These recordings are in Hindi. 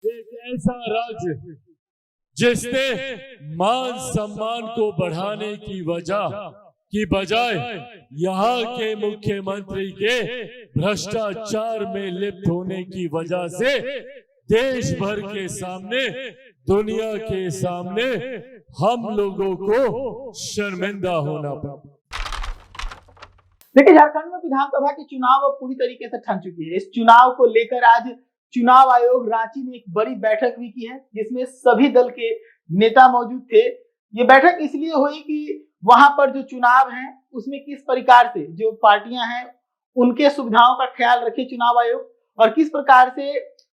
एक ऐसा राज्य जिसने मान सम्मान को बढ़ाने की बजाय यहाँ के मुख्यमंत्री के भ्रष्टाचार में लिप्त होने की वजह से देश भर के सामने, दुनिया के सामने हम लोगों को शर्मिंदा होना पड़ा। देखिए, झारखंड में विधानसभा के चुनाव अब पूरी तरीके से ठन चुकी है। इस चुनाव को लेकर आज चुनाव आयोग रांची में एक बड़ी बैठक भी की है, जिसमें सभी दल के नेता मौजूद थे। ये बैठक इसलिए हुई कि वहां पर जो चुनाव है उसमें किस प्रकार से जो पार्टियां हैं उनके सुविधाओं का ख्याल रखे चुनाव आयोग, और किस प्रकार से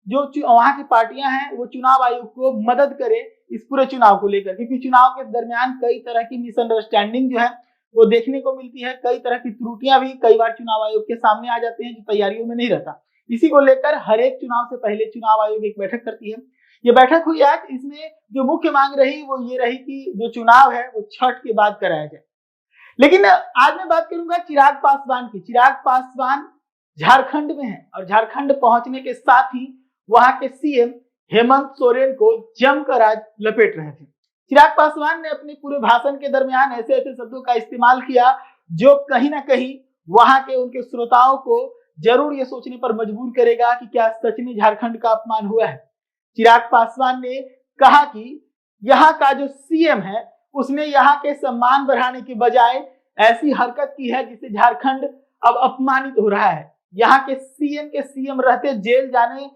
जो वहां की पार्टियां हैं वो चुनाव आयोग को मदद करे इस पूरे चुनाव को लेकर। क्योंकि चुनाव के दरमियान कई तरह की मिसअंडरस्टैंडिंग जो है वो देखने को मिलती है, कई तरह की त्रुटियां भी कई बार चुनाव आयोग के सामने आ जाते हैं जो तैयारियों में नहीं रहता। इसी को लेकर हर एक चुनाव से पहले चुनाव आयोग एक बैठक करती है। ये बैठक हुई आज, इसमें जो मुख्य मांग रही वो ये रही कि जो चुनाव है वो छठ के बाद कराया जाए। लेकिन आज मैं बात करूंगा चिराग पासवान की। चिराग पासवान झारखंड में है और झारखंड पहुंचने के साथ ही वहां के सीएम हेमंत सोरेन को जमकर आज लपेट रहे थे। चिराग पासवान ने अपने पूरे भाषण के दरमियान ऐसे ऐसे शब्दों का इस्तेमाल किया जो कहीं ना कहीं वहां के उनके श्रोताओं को जरूर ये सोचने पर मजबूर करेगा कि क्या सच में झारखंड का अपमान हुआ है। चिराग पासवान ने कहा कि यहाँ का जो सीएम है उसने यहाँ के सम्मान बढ़ाने के बजाय ऐसी हरकत की है जिससे झारखंड अब अपमानित हो रहा है। यहाँ के सीएम रहते जेल जाने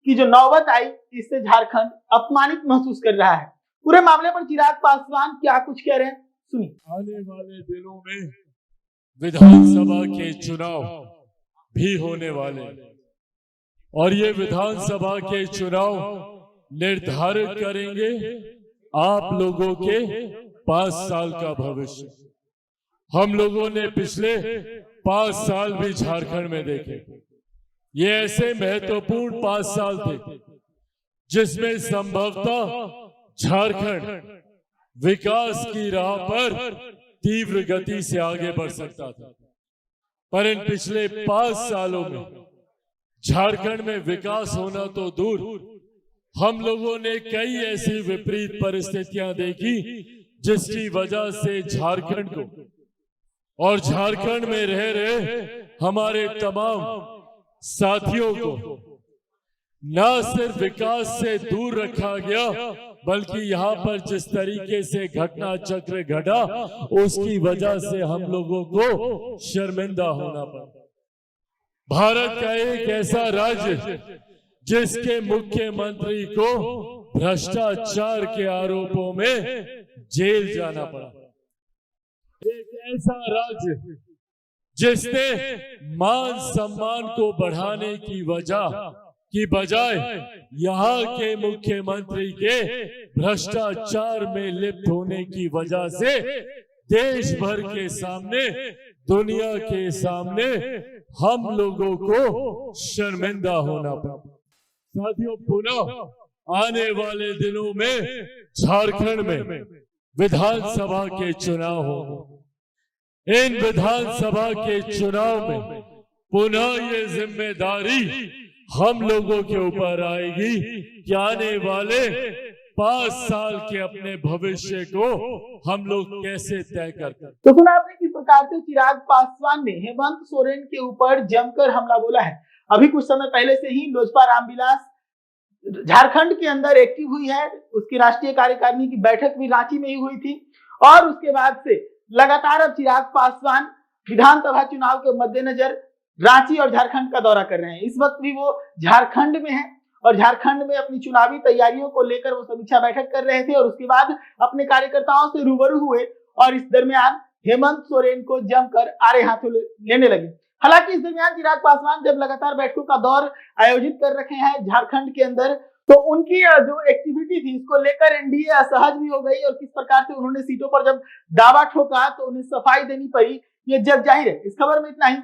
की जो नौबत आई, इससे झारखंड अपमानित महसूस कर रहा है। पूरे मामले पर चिराग पासवान क्या कुछ कह रहे हैं, सुनिए। आने वाले दिनों में विधानसभा के चुनाव भी होने वाले और ये विधानसभा के चुनाव निर्धारित करेंगे आप लोगों के 5 साल का भविष्य। हम लोगों ने पिछले 5 साल भी झारखंड में देखे। ये ऐसे महत्वपूर्ण 5 साल थे जिसमें संभवतः झारखंड विकास की राह पर तीव्र गति से आगे बढ़ सकता था, पर इन पिछले 5 सालों में झारखंड में विकास होना तो दूर, हम लोगों ने कई ऐसी विपरीत परिस्थितियां देखी जिसकी वजह से झारखंड को और झारखंड में रह रहे हमारे तमाम साथियों को न सिर्फ विकास से दूर रखा गया, बल्कि यहाँ पर जिस तरीके से घटना चक्र घटा उसकी वजह से हम लोगों को शर्मिंदा होना पड़ा। भारत का एक ऐसा राज्य जिसके मुख्यमंत्री को भ्रष्टाचार के आरोपों में जेल जाना पड़ा। एक ऐसा राज्य जिसने मान सम्मान को बढ़ाने की बजाय यहाँ के मुख्यमंत्री के भ्रष्टाचार में लिप्त होने की वजह से देश भर के सामने, दुनिया के सामने हम लोगों को शर्मिंदा होना पड़ा। साथियों, पुनः आने वाले दिनों में झारखंड में विधानसभा के चुनाव होंगे। इन विधानसभा के चुनाव में पुनः ये जिम्मेदारी हम लोगों के ऊपर आएगी कि आने वाले 5 साल के अपने भविष्य को हम लोग कैसे तय करते हैं। तो सुना आपने किस प्रकार से चिराग पासवान ने हेमंत सोरेन के ऊपर जमकर हमला बोला है। अभी कुछ समय पहले से ही लोजपा रामविलास झारखंड के अंदर एक्टिव हुई है। उसकी राष्ट्रीय कार्यकारिणी की बैठक भी रांची में ही हुई थी और उसके बाद से लगातार अब चिराग पासवान विधानसभा चुनाव के मद्देनजर रांची और झारखंड का दौरा कर रहे हैं। इस वक्त भी वो झारखंड में है और झारखंड में अपनी चुनावी तैयारियों को लेकर वो समीक्षा बैठक कर रहे थे और उसके बाद अपने कार्यकर्ताओं से रूबरू हुए और इस दरमियान हेमंत सोरेन को जमकर आड़े हाथों लेने लगे। हालांकि इस दरमियान चिराग पासवान जब लगातार बैठकों का दौर आयोजित कर रखे हैं झारखंड के अंदर, तो उनकी जो एक्टिविटी थी इसको लेकर एनडीए असहज भी हो गई और किस प्रकार से उन्होंने सीटों पर जब दावा ठोका तो उन्हें सफाई देनी पड़ी, ये जग जाहिर है। इस खबर में इतना ही।